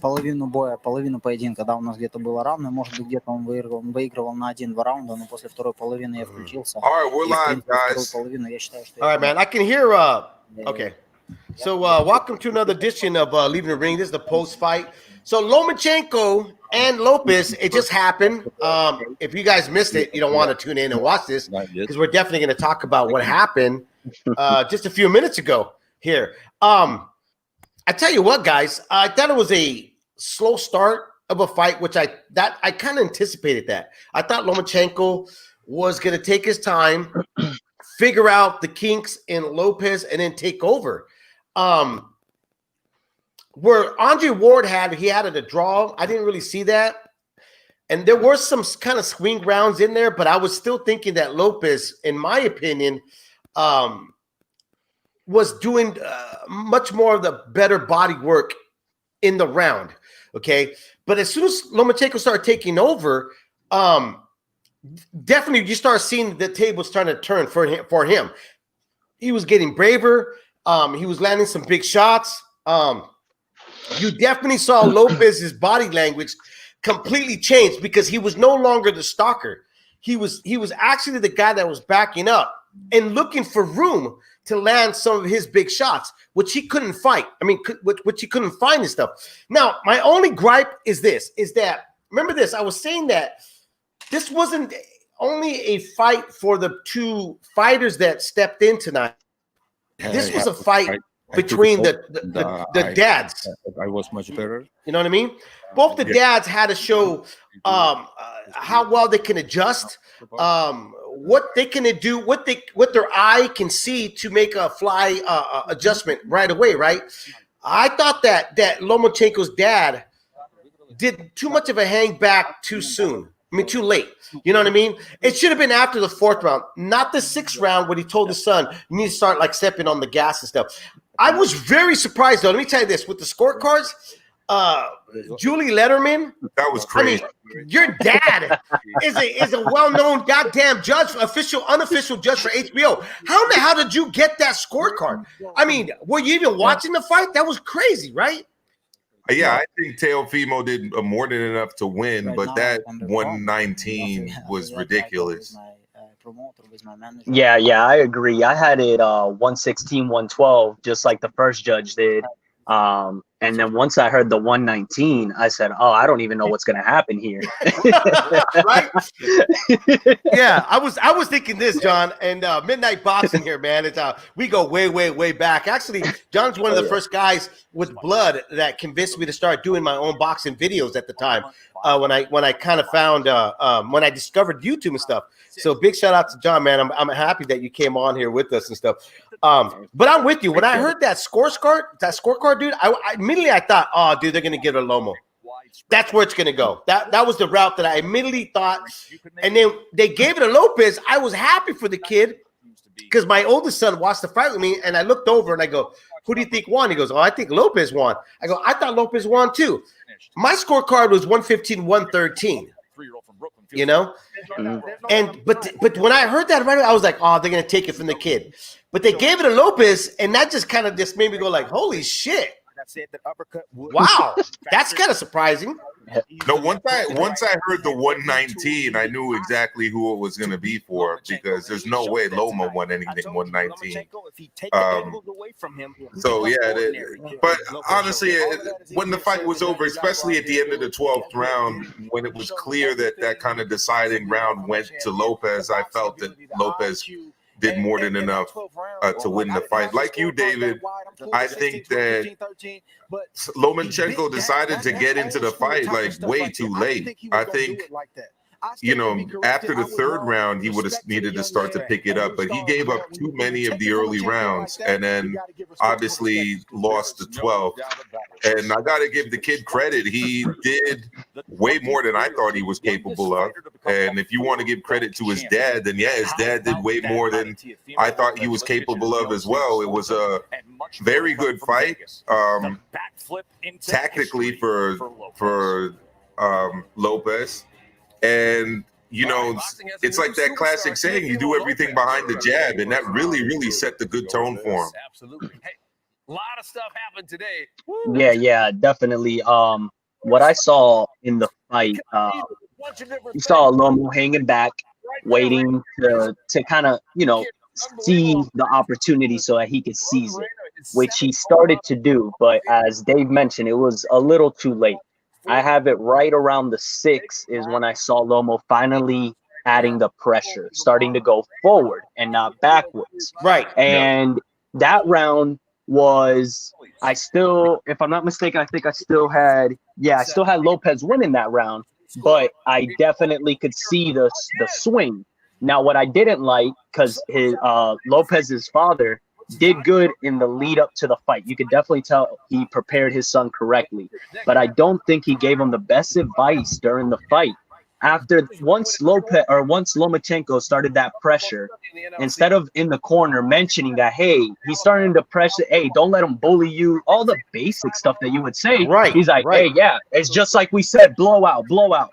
половину боя, половину поединка, да, у нас где-то было равно, может быть, где-то он выигрывал на 1-2 раунда, но после второй половины я включился. All right, we're live, guys. Вторую половину я считаю, что... All right, man. I can hear. Okay. So, welcome to another edition of Leaving the Ring. This is the post-fight. So, Lomachenko and Lopez, it just happened. If you guys missed it, you don't want to tune in and watch this because we're definitely going to talk about what happened just a few minutes ago here. I tell you what, guys, I thought it was a slow start of a fight, which I kind of anticipated that. I thought Lomachenko was going to take his time, figure out the kinks in Lopez, and then take over. Where Andre Ward had it a draw, I didn't really see that. And there were some kind of swing rounds in there, but I was still thinking that Lopez, in my opinion, was doing much more of the better body work in the round, okay? But as soon as Lomachenko started taking over, definitely you start seeing the tables starting to turn for him. He was getting braver. He was landing some big shots. You definitely saw Lopez's body language completely change because he was no longer the stalker. He was actually the guy that was backing up and looking for room to land some of his big shots, which he couldn't fight. I mean, which he couldn't find and stuff. Now, my only gripe is that, remember this, I was saying that this wasn't only a fight for the two fighters that stepped in tonight. This was a fight between the dads. I was much better. You know what I mean? Both the dads had to show how well they can adjust, what they can do, what their eye can see to make a fly adjustment right away, right? I thought that Lomachenko's dad did too much of a hang back too soon. I mean, too late. You know what I mean? It should have been after the fourth round, not the sixth round when he told his son, you need to start like stepping on the gas and stuff. I was very surprised, though. Let me tell you this. With the scorecards, Julie Letterman. That was crazy. I mean, your dad is a well-known goddamn judge, unofficial judge for HBO. How in the hell did you get that scorecard? I mean, were you even watching the fight? That was crazy, right? Yeah, I think Teofimo did more than enough to win, but that 119 was ridiculous. Yeah, I agree. I had it 116, 112, just like the first judge did. And then once I heard the 119, I said, "Oh, I don't even know what's going to happen here." Right? Yeah, I was thinking this, John, and Midnight Boxing here, man. It's we go way back. Actually, John's one of the first guys with blood that convinced me to start doing my own boxing videos at the time. When I kind of found when I discovered YouTube and stuff. So big shout out to John, man. I'm happy that you came on here with us and stuff. But I'm with you. When I heard that scorecard, dude, I immediately thought, oh, dude, they're gonna give it a Lomo. That's where it's gonna go. That was the route that I immediately thought. And then they gave it a Lopez. I was happy for the kid because my oldest son watched the fight with me, and I looked over and I go, "Who do you think won?" He goes, "Oh, I think Lopez won." I go, "I thought Lopez won too." My scorecard was 115, 113. You know, and but when I heard that right away, I was like, "Oh, they're gonna take it from the kid." But they gave it to Lopez, and that just kind of made me go like, "Holy shit! Wow, that's kind of surprising." No, once I heard the 119, I knew exactly who it was going to be for because there's no way Loma won anything 119. So yeah, but honestly, when the fight was over, especially at the end of the 12th round, when it was clear that kind of deciding round went to Lopez, I felt that Lopez did more than enough to win the fight. Like you, David, I think that Lomachenko decided to get into the fight like way too late. I think, you know, after the third round, he would have needed to start to pick it up, but he gave up too many of the early rounds and then obviously lost the 12th. And I got to give the kid credit. He did way more than I thought he was capable of. And if you want to give credit to his dad, then yeah, his dad did way more than I thought he was capable of as well. It was a very good fight, tactically for Lopez. And, you know, it's like that classic saying, you do everything behind the jab, and that really, really set the good tone for him. A lot of stuff happened today. Yeah, definitely. What I saw in the fight, you saw Lomo hanging back, waiting to kind of, see the opportunity so that he could seize it, which he started to do. But as Dave mentioned, it was a little too late. I have it right around the 6 is when I saw Lomo finally adding the pressure, starting to go forward and not backwards. Right. And that round was, I still, if I'm not mistaken, I think I still had Lopez winning that round, but I definitely could see the swing. Now, what I didn't like, because his Lopez's father did good in the lead up to the fight. You could definitely tell he prepared his son correctly, but I don't think he gave him the best advice during the fight. Once Lomachenko started that pressure, instead of in the corner mentioning that, hey, he's starting to pressure, hey, don't let him bully you, all the basic stuff that you would say. Right. He's like, hey, yeah, it's just like we said, blowout.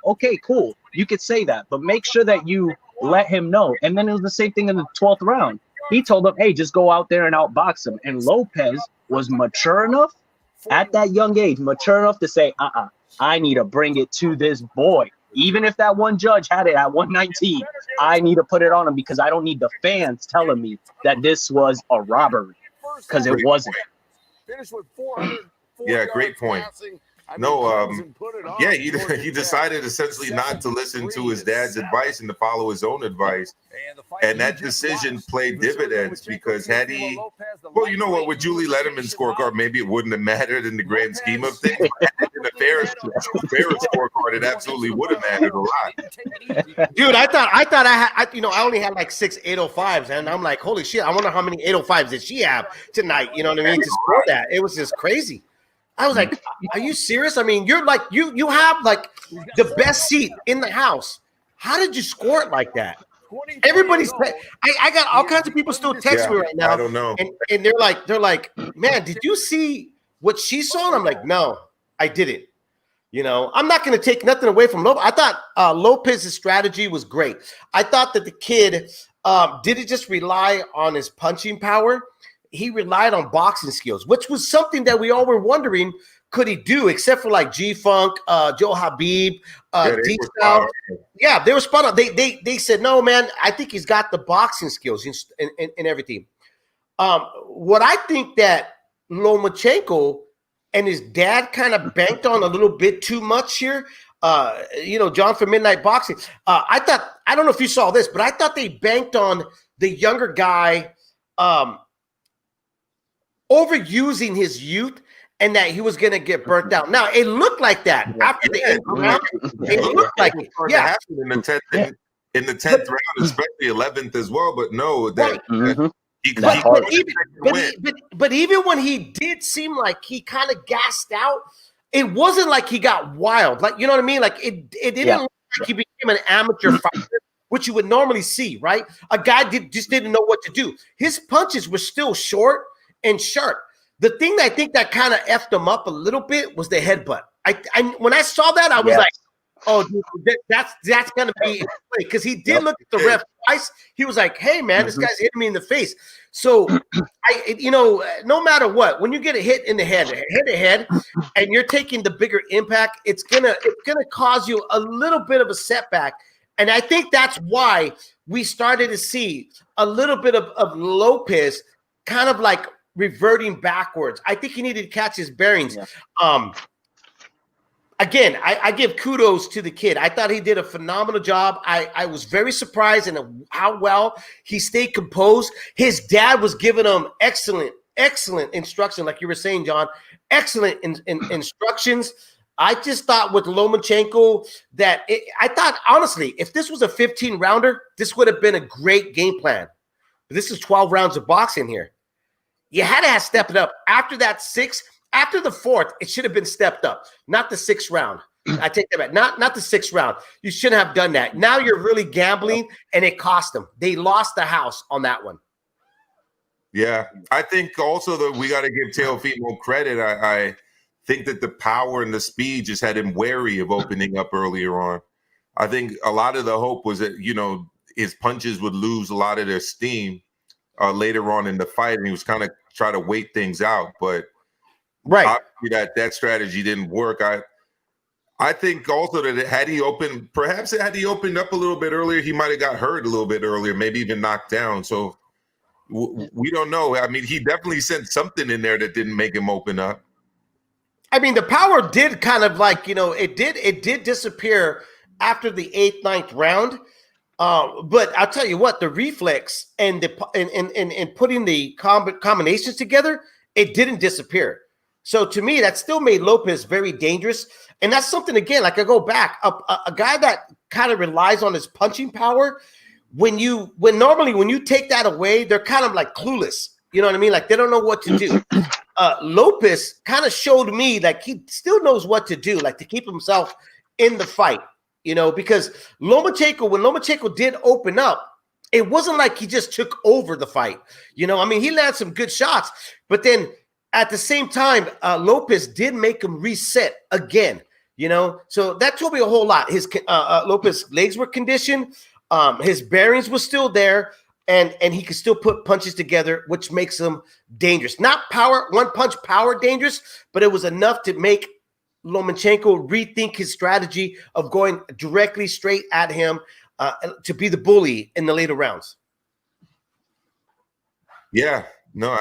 Okay, cool. You could say that, but make sure that you let him know. And then it was the same thing in the 12th round. He told him, hey, just go out there and outbox him. And Lopez was mature enough at that young age, to say, I need to bring it to this boy. Even if that one judge had it at 119, I need to put it on him because I don't need the fans telling me that this was a robbery, because it wasn't. Yeah, great point. No, yeah, he decided essentially not to listen to his dad's advice and to follow his own advice. And that decision played dividends because had he, well, you know what, with Julie Letterman's scorecard, maybe it wouldn't have mattered in the grand scheme of things. But in a fair scorecard, it absolutely would have mattered a lot. Dude, I thought I only had like 6 805s, and I'm like, holy shit, I wonder how many 805s did she have tonight? You know what I mean? To score that, it was just crazy. I was like, are you serious? I mean, you're like, you have like the best seat in the house. How did you score it like that? Everybody's, I got all kinds of people still text me right now. I don't know. And they're like, man, did you see what she saw? And I'm like, no, I didn't. I'm not going to take nothing away from Lopez. I thought Lopez's strategy was great. I thought that the kid didn't just rely on his punching power. He relied on boxing skills, which was something that we all were wondering, could he do, except for like G-Funk, Joe Habib, D-Style. Yeah, they were spot on. They said, no, man, I think he's got the boxing skills and everything. What I think that Lomachenko and his dad kind of banked on a little bit too much here, John from Midnight Boxing. I don't know if you saw this, but I thought they banked on the younger guy overusing his youth and that he was going to get burnt out. Now, it looked like that after the end round. It looked like it. Yeah. In the 10th round, especially 11th as well, but no, that but even when he did seem like he kind of gassed out, it wasn't like he got wild. Like, you know what I mean? Like it didn't look like he became an amateur fighter, which you would normally see, right? A guy just didn't know what to do. His punches were still short and sharp. The thing that I think that kind of effed him up a little bit was the headbutt. When I saw that, I was like, oh, dude, that's going to be – because he did look at the ref twice. He was like, hey, man, this guy's hitting me in the face. So, no matter what, when you get a hit in the head to head, and you're taking the bigger impact, it's gonna cause you a little bit of a setback. And I think that's why we started to see a little bit of Lopez kind of like reverting backwards. I think he needed to catch his bearings. Yeah. Again, I give kudos to the kid. I thought he did a phenomenal job. I was very surprised in how well he stayed composed. His dad was giving him excellent instruction, like you were saying, John. Excellent instructions. I just thought with Lomachenko I thought, honestly, if this was a 15-rounder, this would have been a great game plan. But this is 12 rounds of boxing here. You had to have stepped it up. After that 6, after the 4th, it should have been stepped up, not the 6th round. I take that back. Not the 6th round. You shouldn't have done that. Now you're really gambling, and it cost them. They lost the house on that one. Yeah, I think also that we got to give Teofimo credit. I think that the power and the speed just had him wary of opening up earlier on. I think a lot of the hope was that, his punches would lose a lot of their steam later on in the fight, and he was kind of try to wait things out. But obviously that strategy didn't work. I think also that had he opened up a little bit earlier, he might have got hurt a little bit earlier, maybe even knocked down. So we don't know. I mean, he definitely sent something in there that didn't make him open up. I mean, the power did kind of like, it did disappear after the 8th, 9th round. But I'll tell you what, the reflex and putting the combinations together, it didn't disappear. So to me, that still made Lopez very dangerous. And that's something, again, like I go back, a guy that kind of relies on his punching power, when normally when you take that away, they're kind of like clueless. You know what I mean? Like they don't know what to do. Lopez kind of showed me like he still knows what to do, like to keep himself in the fight, because Lomachenko, when Lomachenko did open up, it wasn't like he just took over the fight. I mean, he landed some good shots, but then at the same time, Lopez did make him reset again, so that told me a whole lot. His Lopez's legs were conditioned. His bearings were still there, and he could still put punches together, which makes him dangerous. Not one punch power dangerous, but it was enough to make Lomachenko rethink his strategy of going directly straight at him to be the bully in the later rounds. Yeah, no,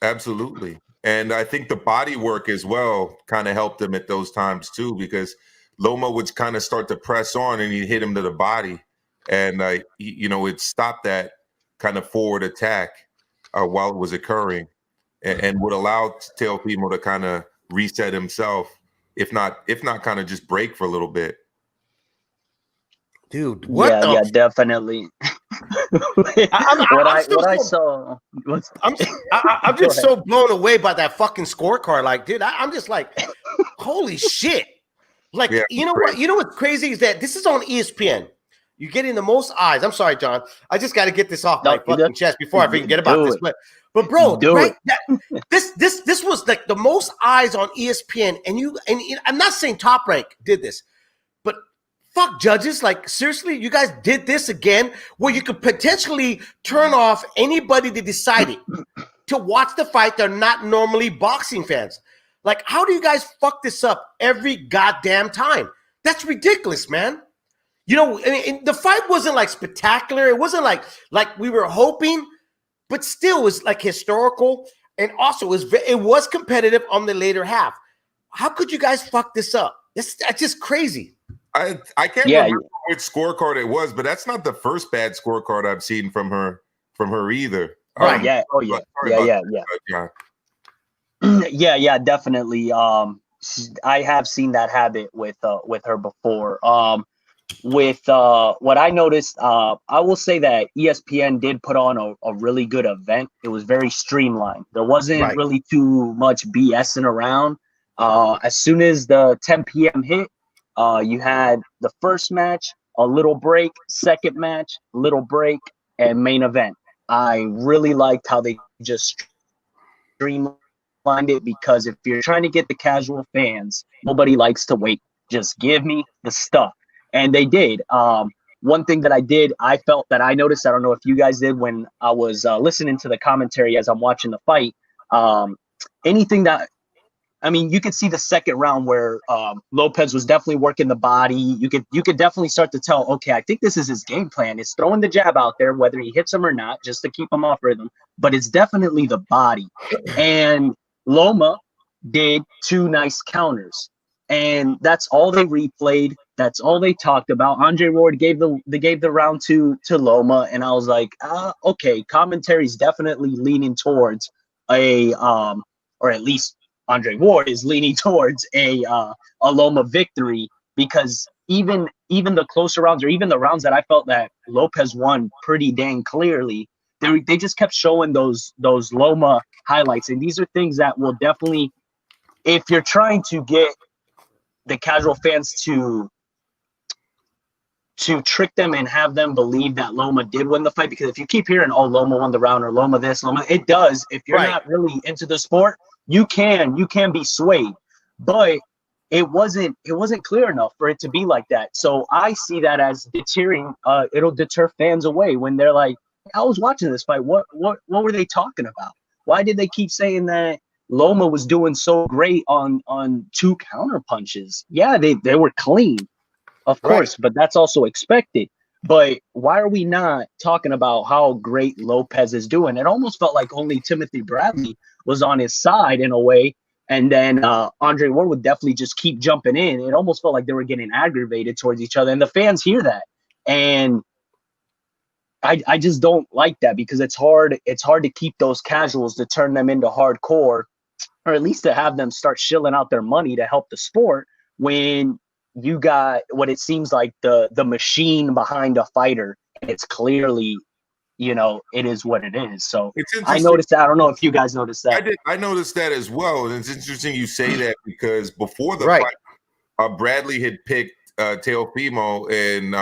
absolutely. And I think the body work as well kind of helped him at those times too, because Loma would kind of start to press on and he'd hit him to the body. And, it stopped that kind of forward attack while it was occurring and would allow Teofimo to kind of reset himself, if not kind of just break for a little bit. Dude, yeah, definitely. I saw. I'm just so blown away by that fucking scorecard. Like, dude, I'm just like, holy shit. Like, you know what? You know what's crazy is that this is on ESPN. You're getting the most eyes. I'm sorry, John. I just got to get this off my fucking chest before I forget about this. But bro, this was like the most eyes on ESPN. And I'm not saying Top Rank did this, but fuck judges. Like, seriously, you guys did this again where you could potentially turn off anybody that decided to watch the fight. They're not normally boxing fans. Like, how do you guys fuck this up every goddamn time? That's ridiculous, man. The fight wasn't like spectacular. It wasn't like we were hoping, but still was like historical. And also it was competitive on the later half. How could you guys fuck this up? That's just crazy. I can't remember which scorecard it was, but that's not the first bad scorecard I've seen from her either. Right. Yeah. Oh yeah. Yeah, definitely. I have seen that habit with her before. With what I noticed, I will say that ESPN did put on a really good event. It was very streamlined. There wasn't really too much BSing around. As soon as the 10 p.m. hit, you had the first match, a little break, second match, little break, and main event. I really liked how they just streamlined it, because if you're trying to get the casual fans, nobody likes to wait. Just give me the stuff. And they did. One thing that I felt that I noticed, I don't know if you guys did when I was listening to the commentary as I'm watching the fight, you could see the second round where Lopez was definitely working the body. You could definitely start to tell, okay, I think this is his game plan. It's throwing the jab out there, whether he hits him or not, just to keep him off rhythm. But it's definitely the body. And Loma did 2 nice counters. And that's all they replayed. That's all they talked about. Andre Ward gave the round to Loma, and I was like, okay, commentary's definitely leaning towards or at least Andre Ward is leaning towards a Loma victory, because even the closer rounds, or even the rounds that I felt that Lopez won pretty dang clearly, they just kept showing those Loma highlights, and these are things that will definitely, if you're trying to get the casual fans to trick them and have them believe that Loma did win the fight, because if you keep hearing, oh, Loma won the round, or Loma this, Loma, it does. If you're not really into the sport, you can be swayed, but it wasn't clear enough for it to be like that. So I see that as deterring. It'll deter fans away when they're like, I was watching this fight. What were they talking about? why did they keep saying that Loma was doing so great on 2 counter punches? Yeah, they were clean, of course, but that's also expected. But why are we not talking about how great Lopez is doing? It almost felt like only Timothy Bradley was on his side in a way. And then Andre Ward would definitely just keep jumping in. It almost felt like they were getting aggravated towards each other. And the fans hear that. And I just don't like that, because it's hard to keep those casuals, to turn them into hardcore, or at least to have them start shilling out their money to help the sport, when you got what it seems like the machine behind a fighter. And it's clearly, it is what it is. So I noticed that. I don't know if you guys noticed that. I noticed that as well. And it's interesting you say that, because before the fight, Bradley had picked Teofimo, and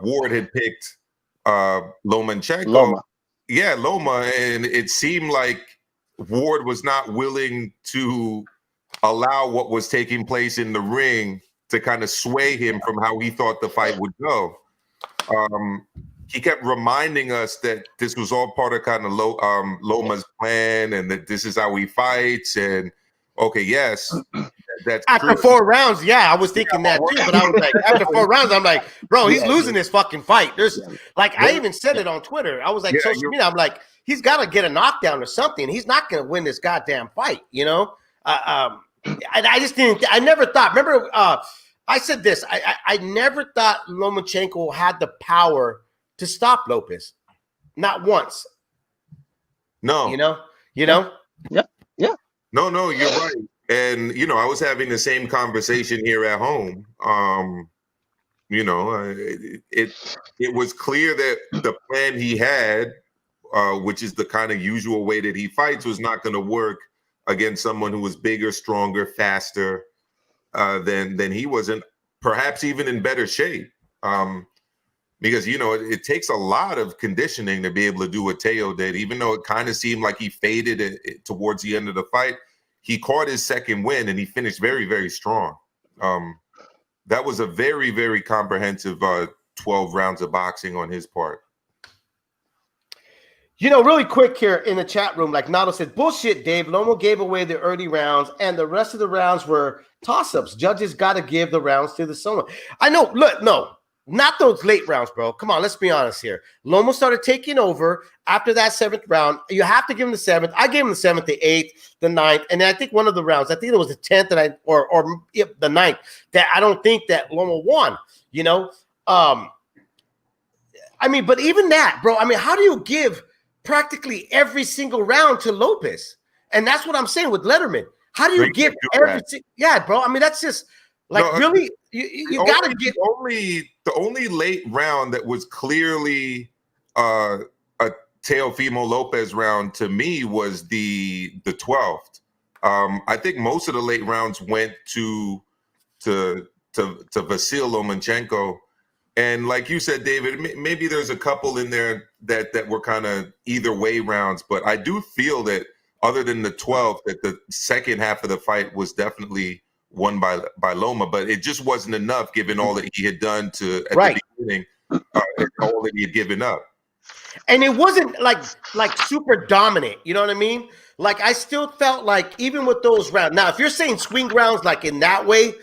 Ward had picked Lomachenko. Loma. Yeah, Loma. And it seemed like Ward was not willing to allow what was taking place in the ring to kind of sway him from how he thought the fight would go. He kept reminding us that this was all part of kind of Loma's plan, and that this is how he fights. And okay, yes, that's after true. 4 rounds. Yeah, I was thinking that too, but I was like, after 4 rounds, I'm like, bro, he's losing this fucking fight. There's I even said it on Twitter. I was like, social media. I'm like, he's got to get a knockdown or something. He's not going to win this goddamn fight, I just didn't. I never thought. Remember, I said this. I never thought Lomachenko had the power to stop Lopez. Not once. No. Yeah. No, you're right. And I was having the same conversation here at home. It was clear that the plan he had, which is the kind of usual way that he fights, was not going to work against someone who was bigger, stronger, faster than he was, and perhaps even in better shape. Because it takes a lot of conditioning to be able to do what Teo did. Even though it kind of seemed like he faded it towards the end of the fight, he caught his second win, and he finished very, very strong. That was a very, very comprehensive 12 rounds of boxing on his part. Really quick here in the chat room, like Nato said, bullshit, Dave. Lomo gave away the early rounds, and the rest of the rounds were toss-ups. Judges got to give the rounds to the Soma. I know. Look, no, not those late rounds, bro. Come on, let's be honest here. Lomo started taking over after that 7th round. You have to give him the 7th. I gave him the 7th, the 8th, the 9th, and I think one of the rounds, I think it was the 10th or the 9th, that I don't think that Lomo won. But even that, bro. How do you give practically every single round to Lopez? And that's what I'm saying with Letterman. How do you give every bro? That's just really you gotta get the only late round that was clearly a Teofimo Lopez round to me was the 12th. I think most of the late rounds went to Vasil Lomachenko. And like you said, David, maybe there's a couple in there that were kind of either way rounds, but I do feel that other than the 12th, that the second half of the fight was definitely won by Loma, but it just wasn't enough given all that he had done at the beginning, all that he had given up. And it wasn't like super dominant, you know what I mean? Like I still felt like even with those rounds. Now, if you're saying swing rounds like in that way,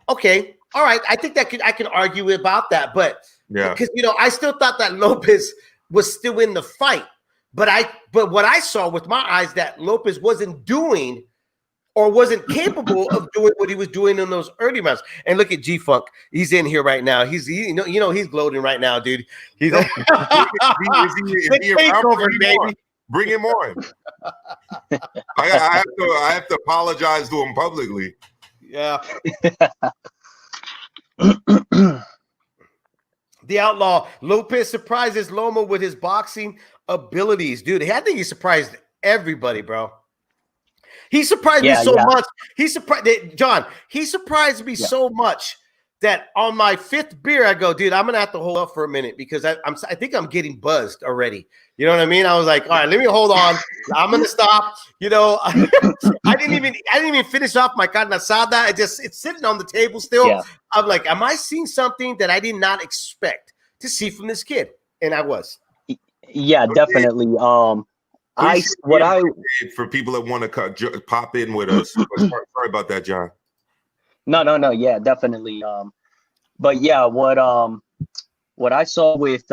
okay. All right, I think I can argue about that, but because I still thought that Lopez was still in the fight, but what I saw with my eyes that Lopez wasn't doing or wasn't capable of doing what he was doing in those early rounds. And look at G Funk, he's in here right now. He's he's gloating right now, dude. He's takeover, baby. Bring him on. I have to apologize to him publicly. Yeah. The Outlaw Lopez surprises Loma with his boxing abilities, dude. I think he surprised everybody, bro. He surprised me so much. He surprised John. He surprised me so much that on my 5th beer, I go, dude, I'm gonna have to hold up for a minute because I think I'm getting buzzed already. You know what I mean? I was like, all right, let me hold on. I'm gonna stop. I didn't even finish off my carne asada. It's sitting on the table still. Yeah. I'm like, am I seeing something that I did not expect to see from this kid? And I was. Yeah, definitely. For people that want to pop in with us. Sorry about that, John. No. Yeah, definitely. But yeah, what I saw with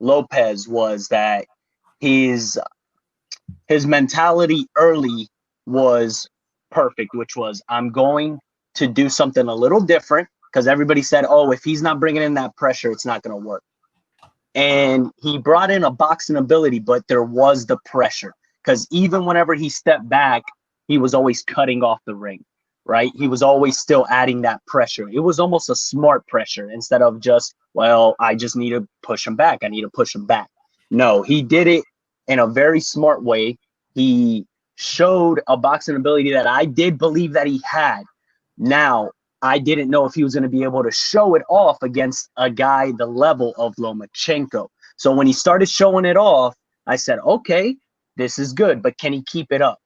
Lopez was that his mentality early was perfect, which was, I'm going to do something a little different, because everybody said, oh, if he's not bringing in that pressure, it's not going to work. And he brought in a boxing ability, but there was the pressure, because even whenever he stepped back, he was always cutting off the ring, right? He was always still adding that pressure. It was almost a smart pressure instead of just, well, I just need to push him back. I need to push him back. No, he did it in a very smart way. He showed a boxing ability that I did believe that he had. Now, I didn't know if he was going to be able to show it off against a guy the level of Lomachenko. So when he started showing it off, I said, okay, this is good, but can he keep it up?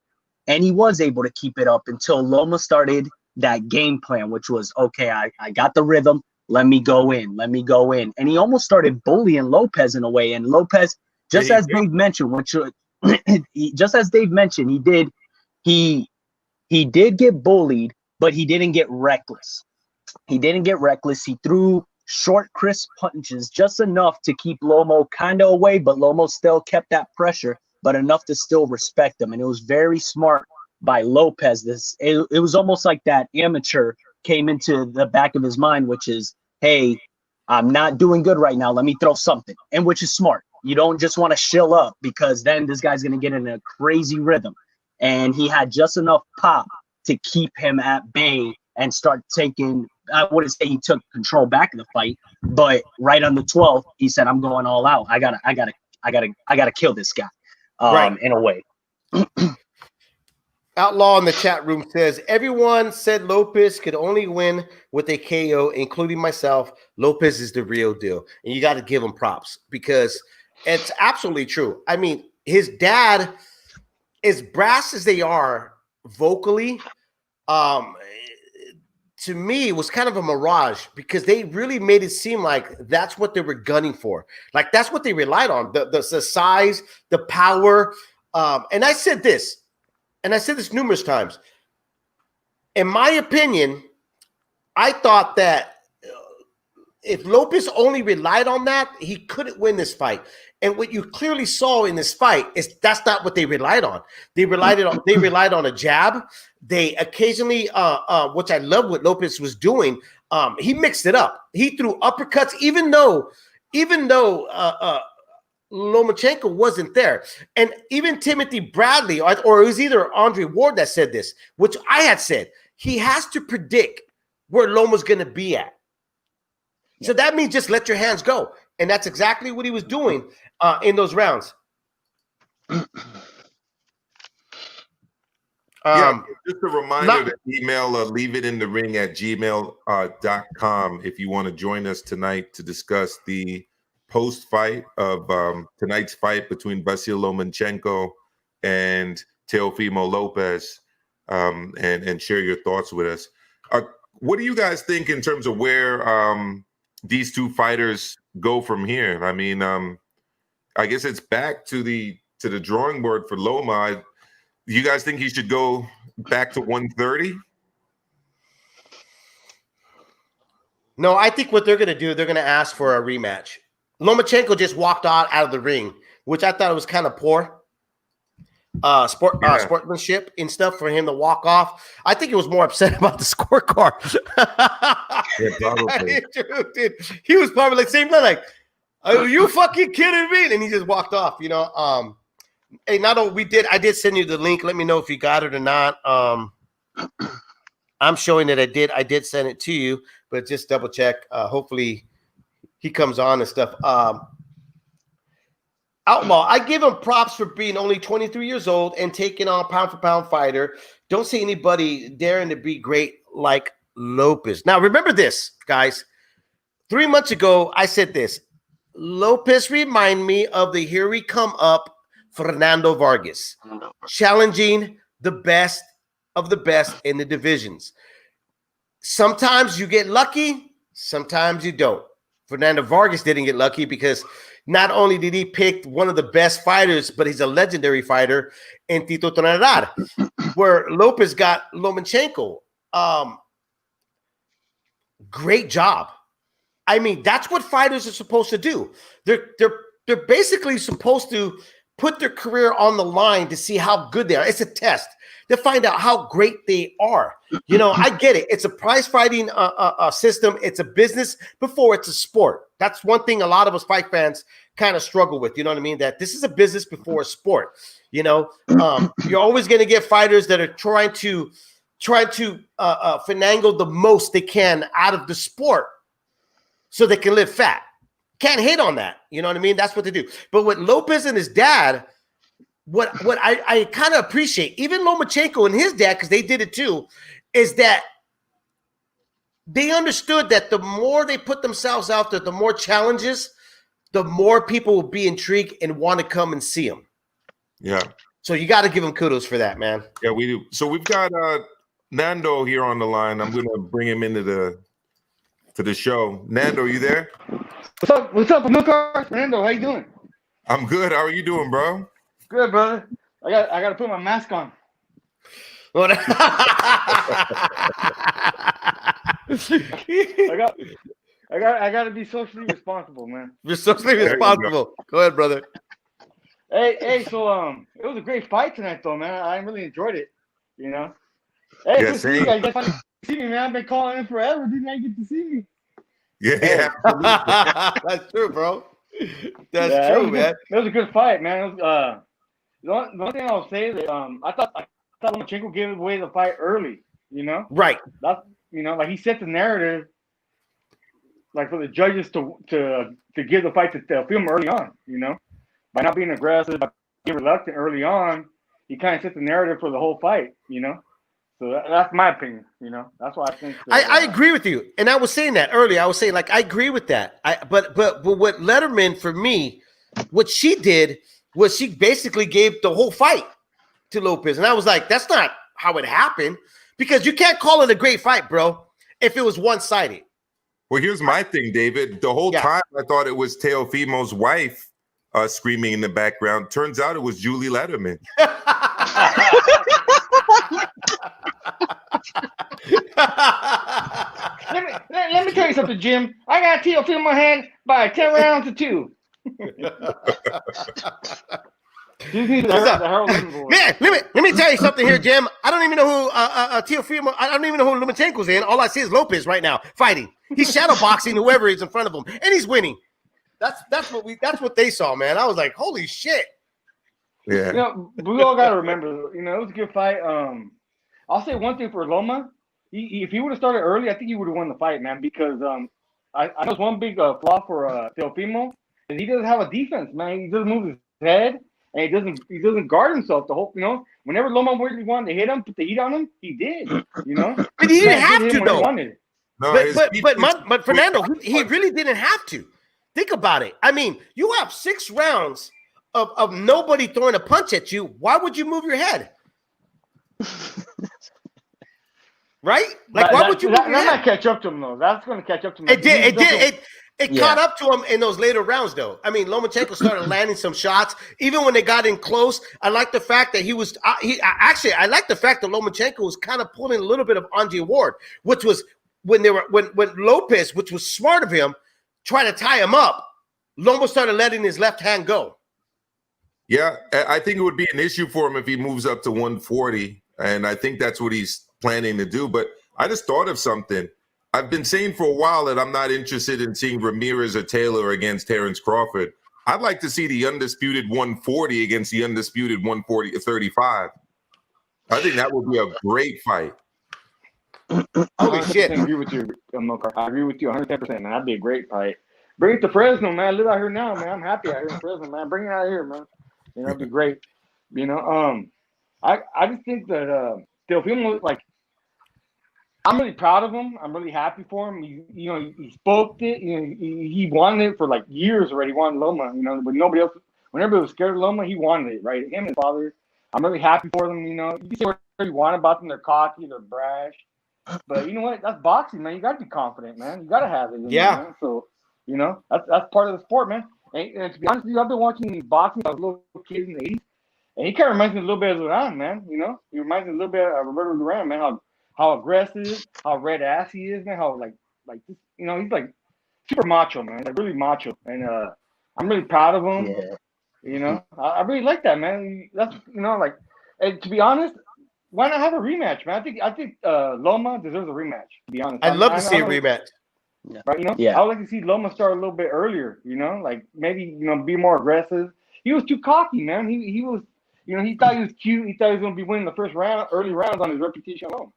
And he was able to keep it up until Loma started that game plan, which was, okay, I got the rhythm. Let me go in. And he almost started bullying Lopez in a way. And Lopez, just as Dave mentioned, he did get bullied, but he didn't get reckless. He threw short, crisp punches, just enough to keep Lomo kind of away, but Lomo still kept that pressure, but enough to still respect him. And it was very smart by Lopez. It was almost like that amateur came into the back of his mind, which is, hey, I'm not doing good right now. Let me throw something, and which is smart. You don't just want to shill up, because then this guy's going to get in a crazy rhythm. And he had just enough pop to keep him at bay and start taking, I wouldn't say he took control back of the fight, but right on the 12th, he said, I'm going all out. I gotta kill this guy. Right. In a way. Outlaw in the chat room says, everyone said Lopez could only win with a KO, including myself. Lopez is the real deal. And you got to give him props, because it's absolutely true. I mean, his dad, as brass as they are vocally, to me, it was kind of a mirage, because they really made it seem like that's what they were gunning for. Like, that's what they relied on, the size, the power. And I said this numerous times. In my opinion, I thought that if Lopez only relied on that, he couldn't win this fight. And what you clearly saw in this fight is that's not what they relied on. They relied on a jab. They occasionally, which I love what Lopez was doing, he mixed it up. He threw uppercuts, even though Lomachenko wasn't there. And even Timothy Bradley, or it was either Andre Ward that said this, which I had said, he has to predict where Loma's going to be at. So that means just let your hands go. And that's exactly what he was doing in those rounds. Just a reminder to email leaveitinthering@gmail.com if you want to join us tonight to discuss the post-fight of tonight's fight between Vasyl Lomachenko and Teofimo Lopez, and share your thoughts with us. What do you guys think in terms of where these two fighters go from here? I mean, I guess it's back to the drawing board for Loma. You guys think he should go back to 130? No, I think what they're going to do, they're going to ask for a rematch. Lomachenko just walked out of the ring, which I thought was kind of poor sportsmanship and stuff for him to walk off. I think he was more upset about the scorecard. Yeah, probably. He was probably like, same thing, like, are you fucking kidding me? And he just walked off, you know. Hey, I did send you the link. Let me know if you got it or not. I'm showing that I did send it to you, but just double check. Hopefully he comes on and stuff. Outlaw, I give him props for being only 23 years old and taking on pound for pound fighter. Don't see anybody daring to be great like Lopez. Now, remember this, guys. 3 months ago, I said this. Lopez remind me of the Here We Come Up Fernando Vargas, challenging the best of the best in the divisions. Sometimes you get lucky, sometimes you don't. Fernando Vargas didn't get lucky because not only did he pick one of the best fighters, but he's a legendary fighter in Tito Trinidad, where Lopez got Lomachenko. Great job. I mean, that's what fighters are supposed to do. They're basically supposed to put their career on the line to see how good they are. It's a test to find out how great they are. You know, I get it. It's a prize fighting system. It's a business before it's a sport. That's one thing a lot of us fight fans kind of struggle with. You know what I mean? That this is a business before a sport. You know, you're always going to get fighters that are trying to finagle the most they can out of the sport so they can live fat. Can't hate on that. You know what I mean? That's what they do. But with Lopez and his dad, what I kind of appreciate, even Lomachenko and his dad, because they did it too, is that they understood that the more they put themselves out there, the more challenges, the more people will be intrigued and want to come and see them. Yeah. So you got to give them kudos for that, man. Yeah, we do. So we've got Nando here on the line. I'm going to bring him into the show. Nando, you there? What's up, Milk? Nando, how you doing? I'm good. How are you doing, bro? Good, brother. I got to put my mask on. I got to be socially responsible, man. You're socially responsible. Go ahead, brother. Hey, so it was a great fight tonight, though, man. I really enjoyed it. You know. Hey, Yeah, good to see you guys. You see me, man. I've been calling in forever. Didn't I get to see me? Yeah. That's true, bro. That's true, man. It was a good fight, man. It was, the only thing I'll say is that I thought Lomachenko gave away the fight early. You know. Right. That's like he set the narrative, like for the judges to give the fight to Teofimo early on. You know, by not being aggressive, by being reluctant early on, he kind of set the narrative for the whole fight. You know. So that's my opinion, you know. That's why I think. I agree with you, and I was saying that earlier. I was saying, like, I agree with that. But what Letterman, for me, what she did was she basically gave the whole fight to Lopez, and I was like, that's not how it happened, because you can't call it a great fight, bro, if it was one-sided. Well, here's my thing, David. The whole time I thought it was Teofimo's wife screaming in the background. Turns out it was Julie Letterman. let me tell you something, Jim. I got Teofimo in my hand by 10 rounds to 2. Man, let me tell you something here, Jim. I don't even know who Teofimo. I don't even know who Lomachenko's in. All I see is Lopez right now fighting. He's shadow boxing whoever is in front of him, and he's winning. That's what they saw, man. I was like, holy shit. Yeah. You know, we all got to remember, you know, it was a good fight. I'll say one thing for Loma. If he would have started early, I think he would have won the fight, man. Because I know one big flaw for Teofimo is he doesn't have a defense, man. He doesn't move his head, and he doesn't guard himself. The whole, you know, whenever Loma really wanted to hit him, put the heat on him, he did. You know, but he didn't have to though. No, but Fernando, he really didn't have to. Think about it. I mean, you have 6 rounds of nobody throwing a punch at you. Why would you move your head? Right? Like, why would you move your head? That might catch up to him, though. That's going to catch up to him. It did. It caught up to him in those later rounds, though. I mean, Lomachenko started landing some shots. Even when they got in close, I like the fact that I like the fact that Lomachenko was kind of pulling a little bit of Andre Ward, which was when Lopez, which was smart of him, tried to tie him up. Loma started letting his left hand go. Yeah, I think it would be an issue for him if he moves up to 140, and I think that's what he's planning to do. But I just thought of something. I've been saying for a while that I'm not interested in seeing Ramirez or Taylor against Terrence Crawford. I'd like to see the undisputed 140 against the undisputed 135. I think that would be a great fight. Holy shit! I agree with you, I agree with you 110%, man. That'd be a great fight. Bring it to Fresno, man. I live out here now, man. I'm happy out here in Fresno, man. Bring it out here, man. You know, it'd be great. You know, I just think that Teofimo, like, I'm really proud of him. I'm really happy for him. He spoke it. You know, he wanted it for like years already. He wanted Loma. You know, but nobody else. When everybody was scared of Loma, he wanted it, right? Him and his father. I'm really happy for them. You know, you can say whatever you want about them. They're cocky. They're brash. But you know what? That's boxing, man. You got to be confident, man. You got to have it. Yeah. Man. So, you know, that's part of the sport, man. And to be honest with you, I've been watching boxing. I was a little kid in the 80s. And he kind of reminds me a little bit of Duran, man. You know, he reminds me a little bit of Roberto Duran, man. How aggressive, how red ass he is, man. How like this, you know, he's like super macho, man. Like really macho, and I'm really proud of him. Yeah. You know, I really like that, man. That's like, and to be honest, why not have a rematch, man? I think Loma deserves a rematch. To be honest, I'd love to see a rematch. Right, Yeah. I would like to see Loma start a little bit earlier. Like maybe be more aggressive. He was too cocky, man. He was. He thought he was cute. He thought he was going to be winning the first early rounds on his reputation alone.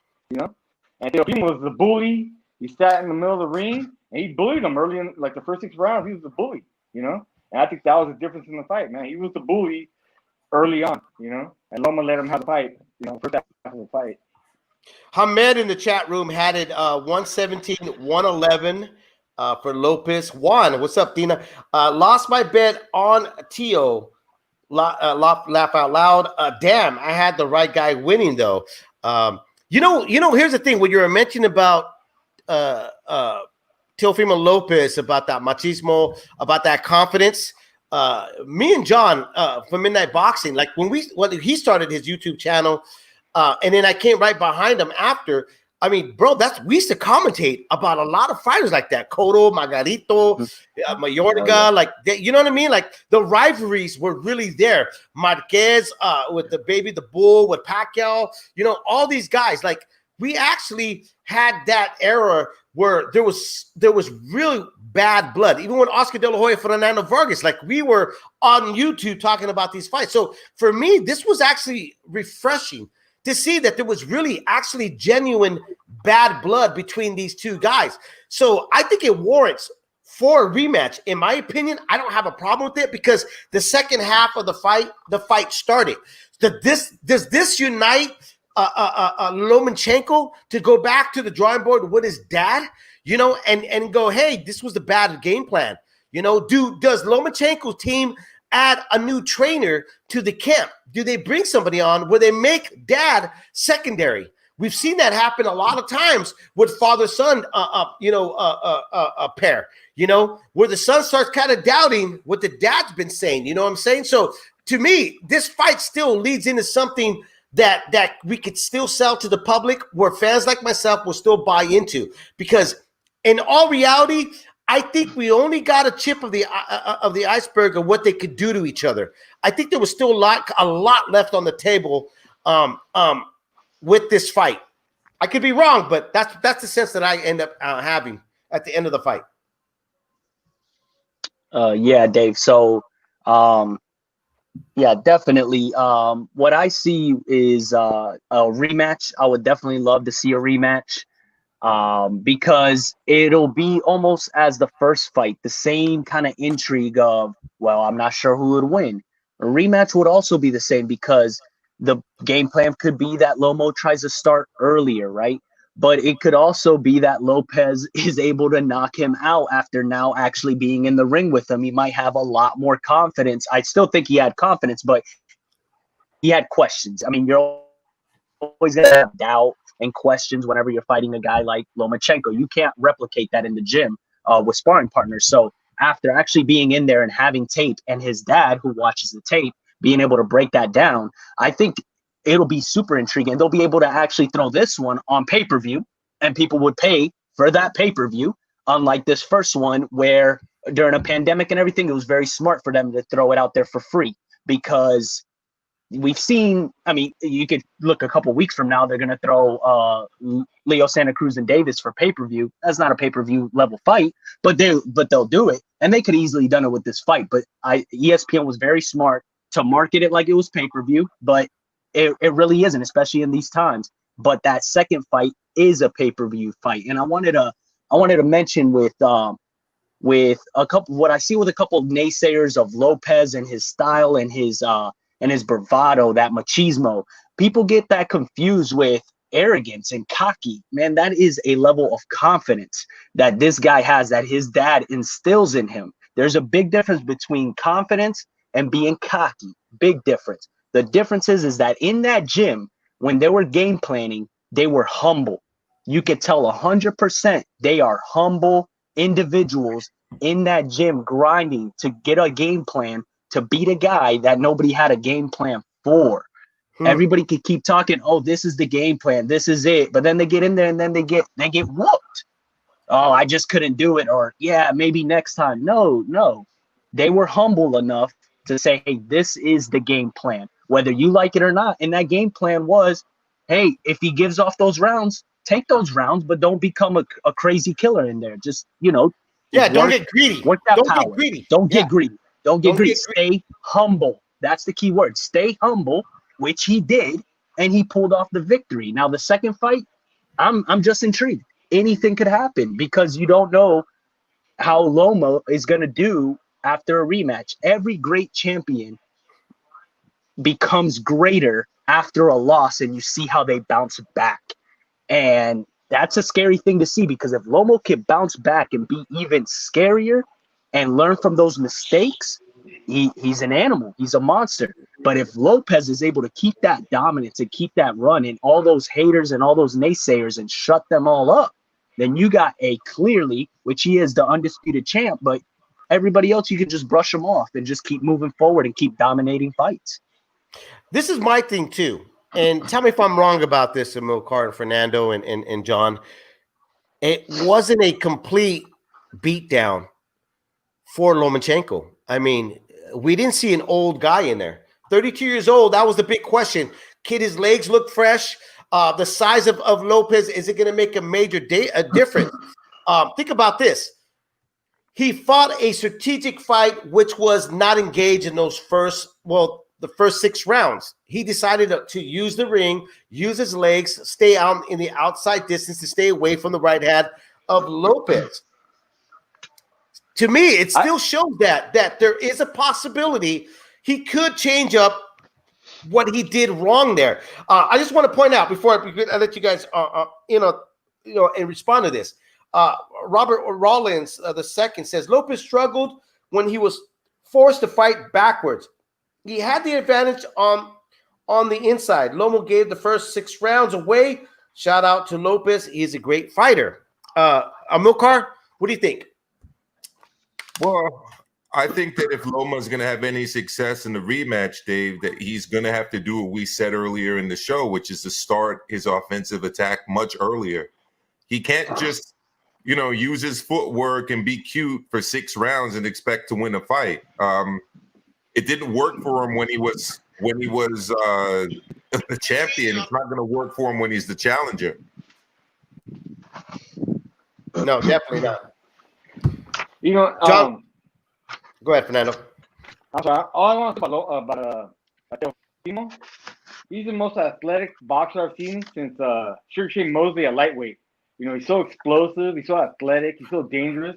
And Teofimo was the bully. He sat in the middle of the ring and he bullied him early in like the first 6 rounds. He was the bully. And I think that was the difference in the fight, man. He was the bully early on. And Loma let him have the fight. First half of the fight. Hamed in the chat room had it 117, 111 for Lopez. Juan, what's up, Dina? Lost my bet on Teo. Laugh out loud. Damn, I had the right guy winning though. Here's the thing. When you were mentioning about Teofimo Lopez, about that machismo, about that confidence, me and John from Midnight Boxing, like when he started his YouTube channel, and then I came right behind him after. I mean, bro, we used to commentate about a lot of fighters like that. Cotto, Margarito, Mayorga, like that, you know what I mean? Like the rivalries were really there. Marquez with the Bull, with Pacquiao, all these guys. Like we actually had that era where there was really bad blood. Even when Oscar De La Hoya, Fernando Vargas, like we were on YouTube talking about these fights. So for me, this was actually refreshing to see that there was really actually genuine bad blood between these two guys. So I think it warrants for a rematch. In my opinion, I don't have a problem with it because the second half of the fight started. Does this unite Lomachenko to go back to the drawing board with his dad, and go, hey, this was the bad game plan. Does Lomachenko's team add a new trainer to the camp? Do they bring somebody on where they make dad secondary? We've seen that happen a lot of times with father-son, pair, where the son starts kind of doubting what the dad's been saying. You know what I'm saying? So to me, this fight still leads into something that we could still sell to the public, where fans like myself will still buy into, because in all reality, I think we only got a tip of the iceberg of what they could do to each other. I think there was still a lot left on the table with this fight. I could be wrong, but that's the sense that I end up having at the end of the fight. Yeah, Dave. So, yeah, definitely. What I see is a rematch. I would definitely love to see a rematch. Because it'll be almost as the first fight, the same kind of intrigue of, well, I'm not sure who would win. A rematch would also be the same because the game plan could be that Lomo tries to start earlier, right? But it could also be that Lopez is able to knock him out after now actually being in the ring with him. He might have a lot more confidence. I still think he had confidence, but he had questions. I mean, you're always going to have doubt and questions whenever you're fighting a guy like Lomachenko. You can't replicate that in the gym with sparring partners. So after actually being in there and having tape, and his dad, who watches the tape, being able to break that down, I think it'll be super intriguing. They'll be able to actually throw this one on pay-per-view, and people would pay for that pay-per-view, unlike this first one where during a pandemic and everything, it was very smart for them to throw it out there for free, because we've seen, I mean, you could look a couple weeks from now, they're going to throw Leo Santa Cruz and Davis for pay-per-view. That's not a pay-per-view level fight, but they'll do it. And they could easily done it with this fight. But ESPN was very smart to market it like it was pay-per-view, but it really isn't, especially in these times. But that second fight is a pay-per-view fight. And I wanted to mention with a couple, what I see with a couple of naysayers of Lopez and his style and his bravado, that machismo. People get that confused with arrogance and cocky. Man, that is a level of confidence that this guy has, that his dad instills in him. There's a big difference between confidence and being cocky. Big difference. The difference is that in that gym, when they were game planning, they were humble. You could tell 100% they are humble individuals in that gym grinding to get a game plan to beat a guy that nobody had a game plan for. Everybody could keep talking, oh, this is the game plan, this is it. But then they get in there and then they get whooped. Oh, I just couldn't do it. Or, yeah, maybe next time. No. They were humble enough to say, hey, this is the game plan, whether you like it or not. And that game plan was, hey, if he gives off those rounds, take those rounds, but don't become a crazy killer in there. Just, don't get greedy. Work that don't power. Get greedy. Don't get greedy. Don't get greedy. Get greedy. Stay humble. That's the key word. Stay humble, which he did, and he pulled off the victory. Now, the second fight, I'm just intrigued. Anything could happen because you don't know how Loma is going to do after a rematch. Every great champion becomes greater after a loss, and you see how they bounce back. And that's a scary thing to see, because if Lomo can bounce back and be even scarier and learn from those mistakes, he's an animal. He's a monster. But if Lopez is able to keep that dominance and keep that run and all those haters and all those naysayers and shut them all up, then you got a clearly, which he is the undisputed champ, but everybody else, you can just brush them off and just keep moving forward and keep dominating fights. This is my thing too. And tell me if I'm wrong about this, Amilcar and Fernando and John. It wasn't a complete beatdown for Lomachenko. I mean, we didn't see an old guy in there. 32 years old, that was the big question. Kid, his legs look fresh. The size of Lopez, is it going to make a major difference? Think about this. He fought a strategic fight, which was not engaged in those the first 6 rounds. He decided to use the ring, use his legs, stay out in the outside distance to stay away from the right hand of Lopez. To me, it still shows that there is a possibility he could change up what he did wrong there. I just want to point out before I let you guys, and respond to this. Robert Rollins II says Lopez struggled when he was forced to fight backwards. He had the advantage on the inside. Lomo gave the first 6 rounds away. Shout out to Lopez. He's a great fighter. Amilcar, what do you think? Well, I think that if Loma is going to have any success in the rematch, Dave, that he's going to have to do what we said earlier in the show, which is to start his offensive attack much earlier. He can't just, use his footwork and be cute for 6 rounds and expect to win a fight. It didn't work for him when he was the champion. It's not going to work for him when he's the challenger. No, definitely not. John, go ahead, Fernando. I'm sorry. All I want to talk about Teofimo, he's the most athletic boxer I've seen since Sugar Shane Mosley at lightweight. He's so explosive. He's so athletic. He's so dangerous.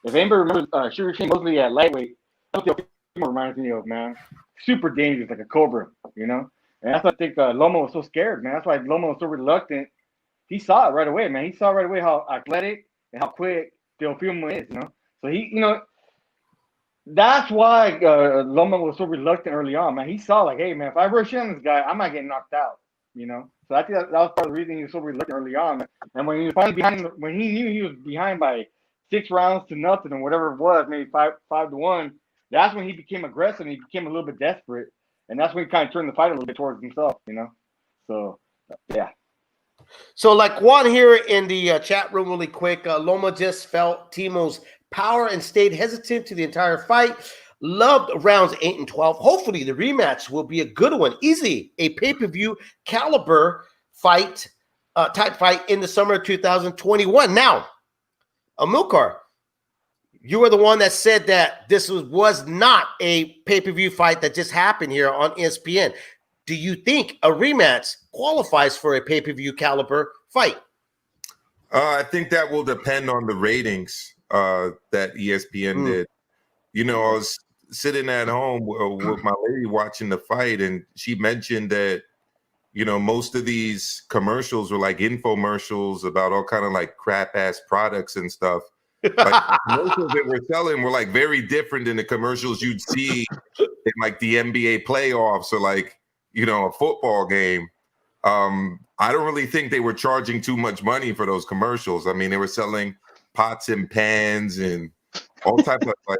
If anybody remembers Sugar Shane Mosley at lightweight, that's what Teofimo reminds me of, man. Super dangerous, like a cobra, And that's why I think Loma was so scared, man. That's why Loma was so reluctant. He saw it right away, man. He saw right away how athletic and how quick Teofimo is, So he, that's why Loma was so reluctant early on, man. He saw like, hey, man, if I rush in this guy, I might get knocked out, So I think that was part of the reason he was so reluctant early on. And when he was finally behind, when he knew he was behind by 6 rounds to nothing or whatever it was, maybe 5-1, that's when he became aggressive and he became a little bit desperate. And that's when he kind of turned the fight a little bit towards himself, So, yeah. So like Juan here in the chat room really quick, Loma just felt Timo's power and stayed hesitant to the entire fight. Loved rounds 8 and 12. Hopefully the rematch will be a good one. Easy, a pay-per-view caliber fight, type fight in the summer of 2021. Now, Amilcar, you were the one that said that this was not a pay-per-view fight that just happened here on ESPN. Do you think a rematch qualifies for a pay-per-view caliber fight? I think that will depend on the ratings that ESPN did. I was sitting at home with my lady watching the fight, and she mentioned that, most of these commercials were like infomercials about all kind of like crap-ass products and stuff. Like the commercials that we're selling were like very different than the commercials you'd see in like the NBA playoffs or like, a football game. I don't really think they were charging too much money for those commercials. I mean, they were selling pots and pans and all types of like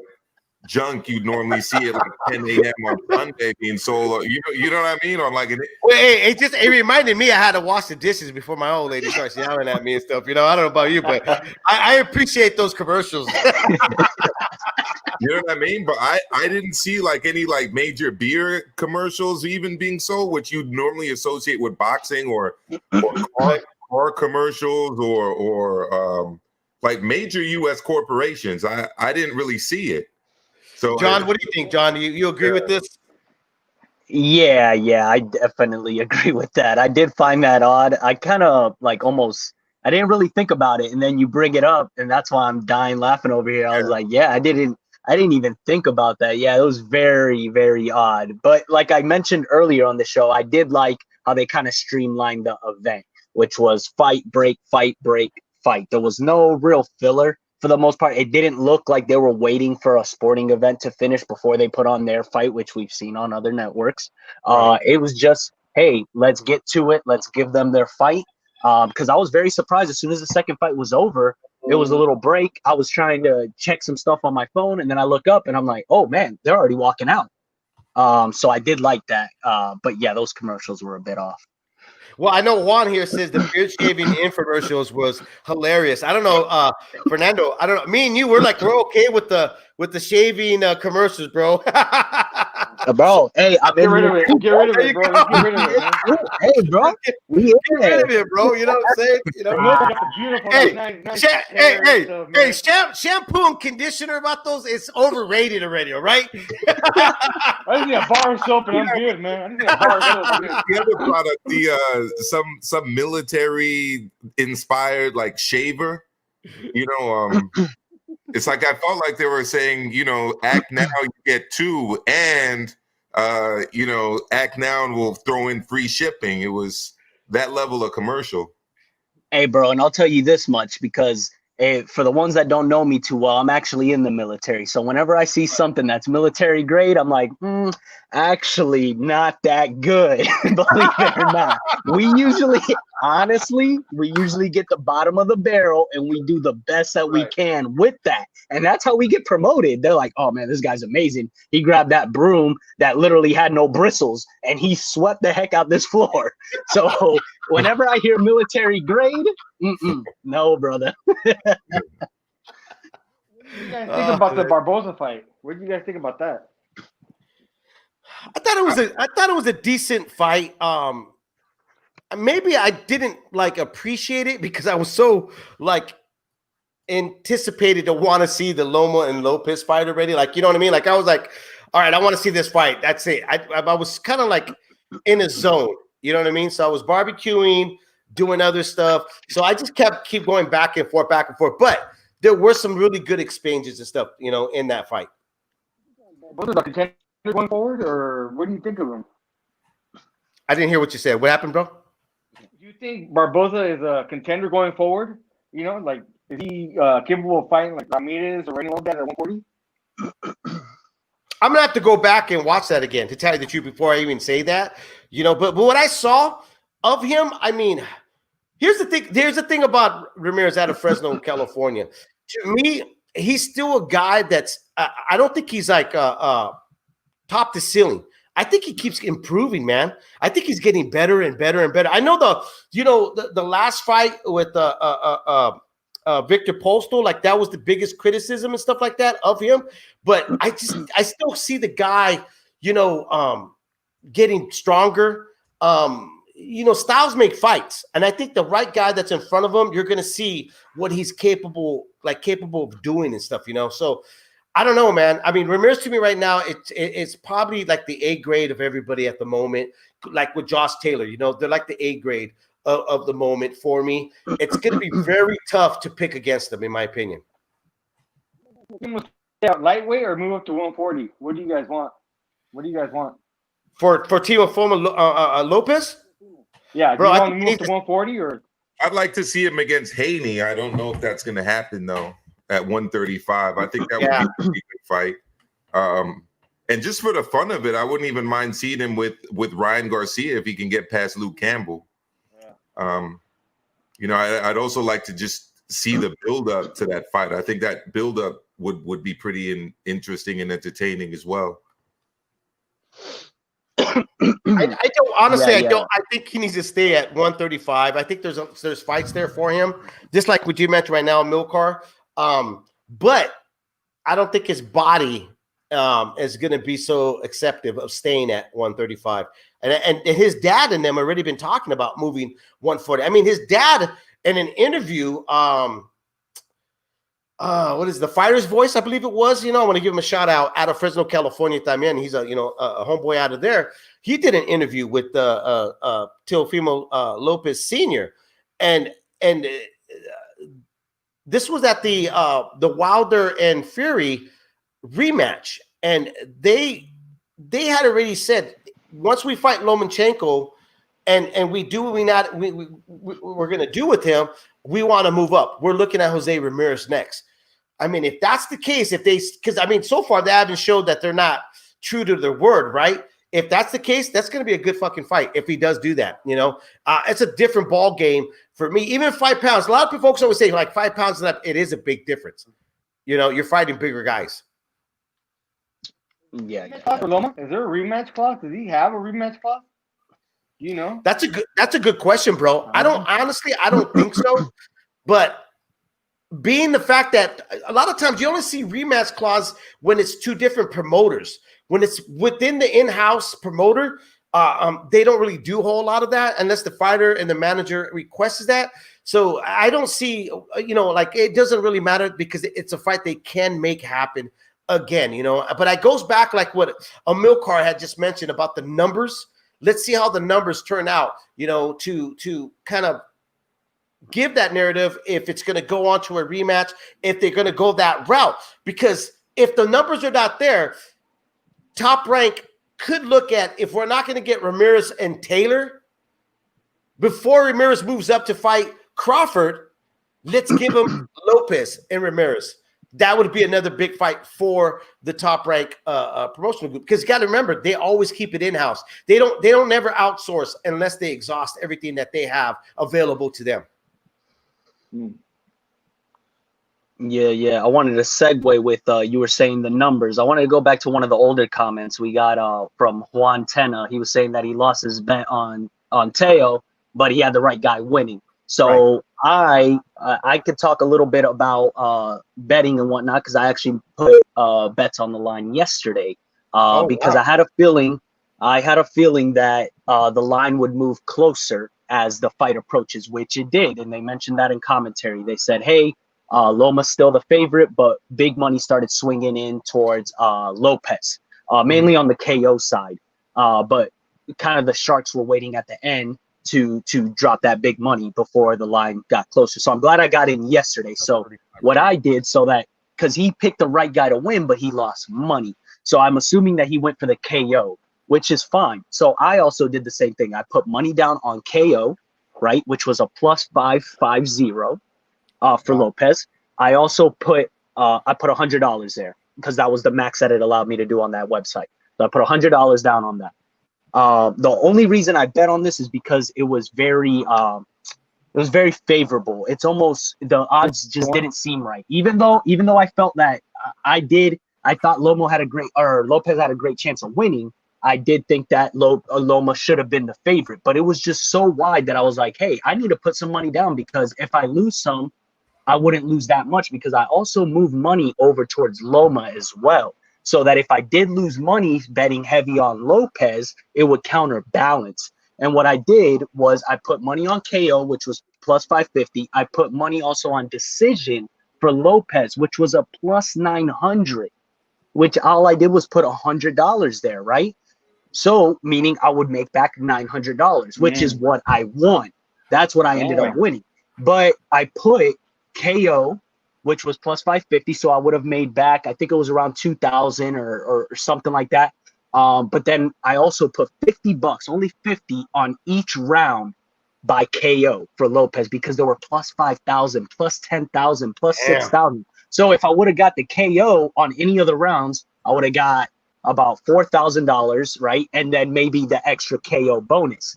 junk you'd normally see at like 10 a.m. on Sunday being sold. You know what I mean? On like an Wait, it reminded me I had to wash the dishes before my old lady starts yelling at me and stuff. You know, I don't know about you, but I appreciate those commercials. You know what I mean? But I didn't see like any like major beer commercials even being sold, which you'd normally associate with boxing or car commercials or like major U.S. corporations. I didn't really see it. So John, what do you think, John? You agree with this? Yeah, I definitely agree with that. I did find that odd. I kind of like almost, I didn't really think about it, and then you bring it up, and that's why I'm dying laughing over here. I was like, yeah, I didn't even think about that. Yeah, it was very, very odd. But like I mentioned earlier on the show, I did like how they kind of streamlined the event, which was fight, break, fight, break, fight. There was no real filler. For the most part, it didn't look like they were waiting for a sporting event to finish before they put on their fight, which we've seen on other networks. It was just, hey, let's get to it. Let's give them their fight. Because I was very surprised as soon as the second fight was over, it was a little break. I was trying to check some stuff on my phone, and then I look up and I'm like, oh man, they're already walking out. So I did like that. But yeah, those commercials were a bit off. Well, I know Juan here says the beard shaving infomercials was hilarious. I don't know, Fernando. I don't know. Me and you, we're okay with the shaving commercials, bro. Bro, hey, I'm Get rid of it. Get rid of it, bro. Get rid of it, man. Hey, bro, Get rid of it, bro. You know what I'm saying? You know, hey, shampoo and conditioner about those, it's overrated already, all right? I just need a bar of soap and I'm good, man. I just need a bar of soap. The other product, some military inspired like shaver. You know, it's like I felt like they were saying, you know, act now, you get two, and you know, act now and we'll throw in free shipping. It was that level of commercial. Hey, bro, and I'll tell you this much because for the ones that don't know me too well, I'm actually in the military. So whenever I see something that's military grade, I'm like, actually not that good, believe it or not. We usually get the bottom of the barrel and we do the best that we can with that. And that's how we get promoted. They're like, oh man, this guy's amazing. He grabbed that broom that literally had no bristles and he swept the heck out this floor. So whenever I hear military grade, no, brother. What do you guys think about the Barboza fight? What do you guys think about that? I thought it was a decent fight. Maybe I didn't like appreciate it because I was so like anticipated to want to see the Loma and Lopez fight already. Like, you know what I mean? Like I was like, all right, I want to see this fight. That's it. I was kind of like in a zone. You know what I mean? So I was barbecuing, doing other stuff. So I just keep going back and forth. But there were some really good exchanges and stuff, you know, in that fight. Was it a contender going forward, or what do you think of him? I didn't hear what you said. What happened, bro? Do you think Barboza is a contender going forward? You know, like, is he capable of fighting like Ramirez or anyone like that at 140? I'm gonna have to go back and watch that again to tell you the truth before I even say that. You know, but what I saw of him, I mean, here's the thing. There's the thing about Ramirez out of Fresno, California. To me, he's still a guy that's. I don't think he's like top to ceiling. I think he keeps improving, man. I think he's getting better and better and better. I know the last fight with Victor Postal, like that was the biggest criticism and stuff like that of him. But I still see the guy, you know, getting stronger. You know, styles make fights, and I think the right guy that's in front of him, you're gonna see what he's capable of doing and stuff. You know, so. I don't know, man. I mean, Ramirez to me right now, it's probably like the A grade of everybody at the moment, like with Josh Taylor. You know, they're like the A grade of the moment for me. It's going to be very tough to pick against them, in my opinion. Lightweight or move up to 140? What do you guys want? For Teofimo Lopez? Yeah, bro, do you want to move to 140 or? I'd like to see him against Haney. I don't know if that's going to happen though. At 135, I think that would be a pretty good fight. And just for the fun of it, I wouldn't even mind seeing him with Ryan Garcia if he can get past Luke Campbell. You know, I'd also like to just see the build up to that fight. I think that build up would be pretty interesting and entertaining as well. I don't honestly. Yeah, I yeah. don't. I think he needs to stay at 135. I think there's fights there for him, just like what you mentioned right now, Milcar. But I don't think his body is going to be so acceptive of staying at 135. And his dad and them already been talking about moving 140. I mean, his dad in an interview. What is the Fighter's Voice? I believe it was. I want to give him a shout out of Fresno, California. También, he's a homeboy out of there. He did an interview with Teofimo Lopez Sr. and this was at the Wilder and Fury rematch, and they had already said once we fight Lomachenko and we do what we're going to do with him, we want to move up. We're looking at Jose Ramirez next. I mean, if that's the case, because I mean, so far they haven't showed that they're not true to their word, right? If that's the case, that's going to be a good fucking fight if he does do that. It's a different ball game for me. Even 5 pounds. A lot of folks always say like 5 pounds and up. It is a big difference. You're fighting bigger guys. Yeah. For Loma, is there a rematch clause? Does he have a rematch clause? That's a good question, bro. I don't think so. But being the fact that a lot of times you only see rematch clause when it's two different promoters. When it's within the in-house promoter, they don't really do a whole lot of that unless the fighter and the manager requests that. So I don't see, like it doesn't really matter because it's a fight they can make happen again, But it goes back like what Milcar had just mentioned about the numbers. Let's see how the numbers turn out, to kind of give that narrative if it's going to go on to a rematch, if they're going to go that route. Because if the numbers are not there, Top Rank could look at, if we're not going to get Ramirez and Taylor, before Ramirez moves up to fight Crawford, let's give him Lopez and Ramirez. That would be another big fight for the Top Rank promotional group. Because you got to remember, they always keep it in-house. They don't never outsource unless they exhaust everything that they have available to them. Yeah. I wanted to segue with you were saying the numbers. I wanted to go back to one of the older comments we got from Juan Tena. He was saying that he lost his bet on Teo, but he had the right guy winning. So right. I could talk a little bit about betting and whatnot because I actually put bets on the line yesterday because wow. I had a feeling that the line would move closer as the fight approaches, which it did. And they mentioned that in commentary. They said, hey, Loma's still the favorite, but big money started swinging in towards Lopez, mainly on the KO side. But kind of the sharks were waiting at the end to drop that big money before the line got closer. So I'm glad I got in yesterday. So what I did because he picked the right guy to win, but he lost money. So I'm assuming that he went for the KO, which is fine. So I also did the same thing. I put money down on KO, right, which was a plus 550 for Lopez. I also put $100 there because that was the max that it allowed me to do on that website. So I put $100 down on that. The only reason I bet on this is because it was very favorable. It's almost the odds just didn't seem right. Even though I felt that I thought Lopez had a great chance of winning. I did think that Loma should have been the favorite, but it was just so wide that I was like, hey, I need to put some money down because if I lose some, I wouldn't lose that much because I also moved money over towards Loma as well. So that if I did lose money betting heavy on Lopez, it would counterbalance. And what I did was I put money on KO, which was plus 550. I put money also on decision for Lopez, which was a plus 900, which all I did was put $100 there, right? So meaning I would make back $900, which is what I won. That's what I ended up winning. But I put KO, which was plus 550, so I would have made back, I think it was around 2,000 or something like that. But then I also put $50, only 50 on each round by KO for Lopez because there were plus 5,000, plus 10,000, plus 6,000. So if I would have got the KO on any of the rounds, I would have got about $4,000, right? And then maybe the extra KO bonus.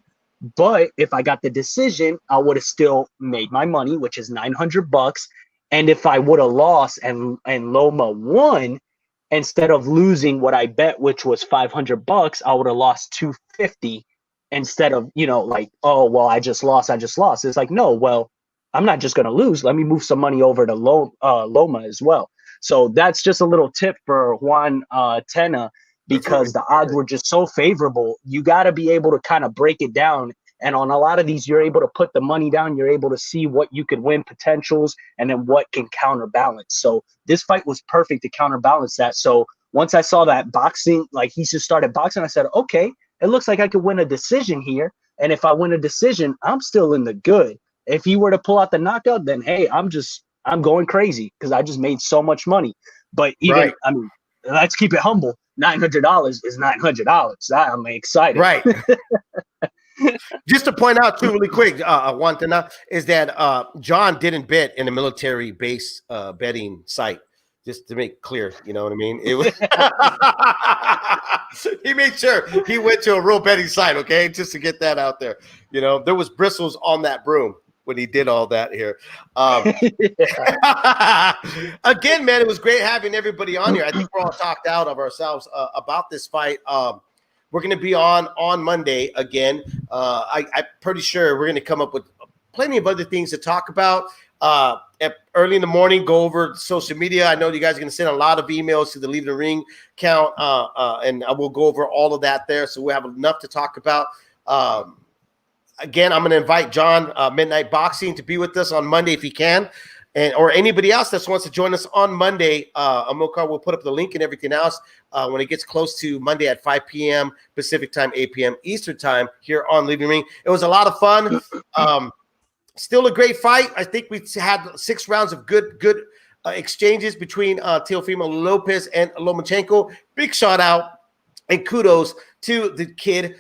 But if I got the decision, I would have still made my money, which is $900. And if I would have lost and Loma won, instead of losing what I bet, which was $500, I would have lost $250 instead of, like, oh, well, I just lost. It's like, no, well, I'm not just going to lose. Let me move some money over to Loma as well. So that's just a little tip for Juan Tena, because the odds were just so favorable. You got to be able to kind of break it down. And on a lot of these, you're able to put the money down. You're able to see what you could win potentials and then what can counterbalance. So this fight was perfect to counterbalance that. So once I saw that boxing, like he just started boxing, I said, okay, it looks like I could win a decision here. And if I win a decision, I'm still in the good. If he were to pull out the knockout, then, hey, I'm going crazy because I just made so much money. But even, I mean, let's keep it humble. $900 is $900. I'm excited. Right. Just to point out, too, really quick, Juan Tena, is that John didn't bet in a military base betting site. Just to make clear, you know what I mean? It was he made sure he went to a real betting site, okay? Just to get that out there. There was bristles on that broom when he did all that here. Again, man, it was great having everybody on here. I think we're all talked out of ourselves about this fight. We're going to be on Monday again. I'm pretty sure we're going to come up with plenty of other things to talk about. Early in the morning, go over social media. I know you guys are going to send a lot of emails to the Leave the Ring account, and I will go over all of that there. So we'll have enough to talk about. Again, I'm going to invite John Midnight Boxing to be with us on Monday if he can, or anybody else that wants to join us on Monday. Amilcar will put up the link and everything else when it gets close to Monday at 5 p.m. Pacific time, 8 p.m. Eastern time here on Leave the Ring. It was a lot of fun. Still a great fight. I think we had 6 rounds of good exchanges between Teofimo Lopez and Lomachenko. Big shout out and kudos to the kid,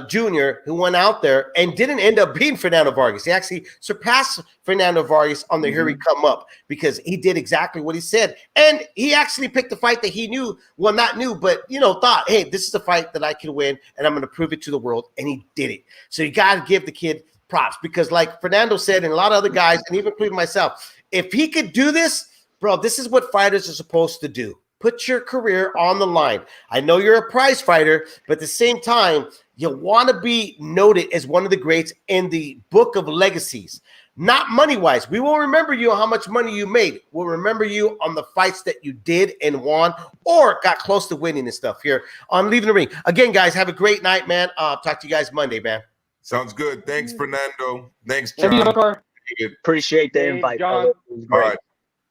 Junior, who went out there and didn't end up beating Fernando Vargas. He actually surpassed Fernando Vargas on the Here We Come Up because he did exactly what he said. And he actually picked a fight that he knew, well, not knew, but, thought, hey, this is a fight that I can win, and I'm going to prove it to the world. And he did it. So you got to give the kid props because like Fernando said and a lot of other guys, and even including myself, if he could do this, bro, this is what fighters are supposed to do. Put your career on the line. I know you're a prize fighter, but at the same time, you want to be noted as one of the greats in the book of legacies. Not money-wise. We will remember you on how much money you made. We'll remember you on the fights that you did and won or got close to winning and stuff here on Leaving the Ring. Again, guys, have a great night, man. Talk to you guys Monday, man. Sounds good. Thanks, Fernando. Thanks, John. Thank you, Appreciate the invite. John. All right.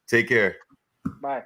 Take care. Bye.